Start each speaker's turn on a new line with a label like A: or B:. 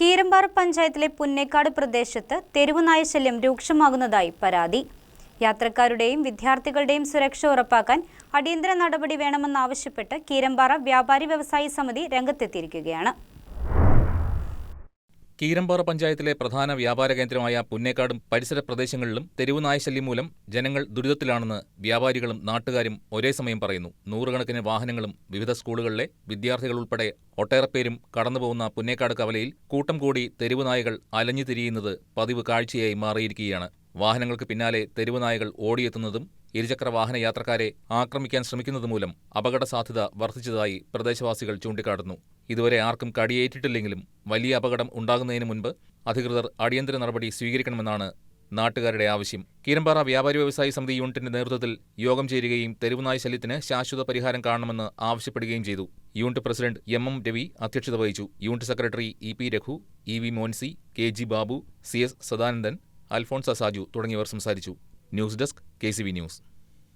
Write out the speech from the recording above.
A: കീരമ്പാറ പഞ്ചായത്തിലെ പുന്നേക്കാട് പ്രദേശത്ത് തെരുവുനായ ശല്യം രൂക്ഷമാകുന്നതായി പരാതി. യാത്രക്കാരുടെയും വിദ്യാർത്ഥികളുടെയും സുരക്ഷ ഉറപ്പാക്കാൻ അടിയന്തര നടപടി വേണമെന്നാവശ്യപ്പെട്ട് കീരമ്പാറ വ്യാപാരി വ്യവസായി സമിതി രംഗത്തെത്തിയിരിക്കുകയാണ്.
B: കീരമ്പാറ പഞ്ചായത്തിലെ പ്രധാന വ്യാപാര കേന്ദ്രമായ പുന്നേക്കാടും പരിസര പ്രദേശങ്ങളിലും തെരുവുനായശല്യം മൂലം ജനങ്ങൾ ദുരിതത്തിലാണെന്ന് വ്യാപാരികളും നാട്ടുകാരും ഒരേ സമയം പറയുന്നു. നൂറുകണക്കിന് വാഹനങ്ങളും വിവിധ സ്കൂളുകളിലെ വിദ്യാർത്ഥികൾ ഉൾപ്പെടെ ഒട്ടേറെ പേരും കടന്നുപോകുന്ന പുന്നേക്കാട് കവലയിൽ കൂട്ടം കൂടി തെരുവുനായകൾ അലഞ്ഞു തിരിയുന്നത് പതിവ് കാഴ്ചയായി മാറിയിരിക്കുകയാണ്. വാഹനങ്ങൾക്ക് പിന്നാലെ തെരുവുനായകൾ ഓടിയെത്തുന്നതും ഇരുചക്ര വാഹന യാത്രക്കാരെ ആക്രമിക്കാൻ ശ്രമിക്കുന്നതുമൂലം അപകട സാധ്യത വർദ്ധിച്ചതായി പ്രദേശവാസികൾ ചൂണ്ടിക്കാട്ടുന്നു. ഇതുവരെ ആർക്കും കടിയേറ്റിട്ടില്ലെങ്കിലും വലിയ അപകടം ഉണ്ടാകുന്നതിന് മുൻപ് അധികൃതർ അടിയന്തര നടപടി സ്വീകരിക്കണമെന്നാണ് നാട്ടുകാരുടെ ആവശ്യം. കീരമ്പാറ വ്യാപാരി വ്യവസായി സമിതി യൂണിറ്റിന്റെ നേതൃത്വത്തിൽ യോഗം ചേരുകയും തെരുവുനായ ശല്യത്തിന് ശാശ്വത പരിഹാരം കാണണമെന്ന് ആവശ്യപ്പെടുകയും ചെയ്തു. യൂണിറ്റ് പ്രസിഡന്റ് എം രവി അധ്യക്ഷത വഹിച്ചു. Unit secretary E Raghu, E Moncy, K Babu, CS Sadanandan, Alphonsa Saju തുടങ്ങിയവർ സംസാരിച്ചു. News desk KCV news.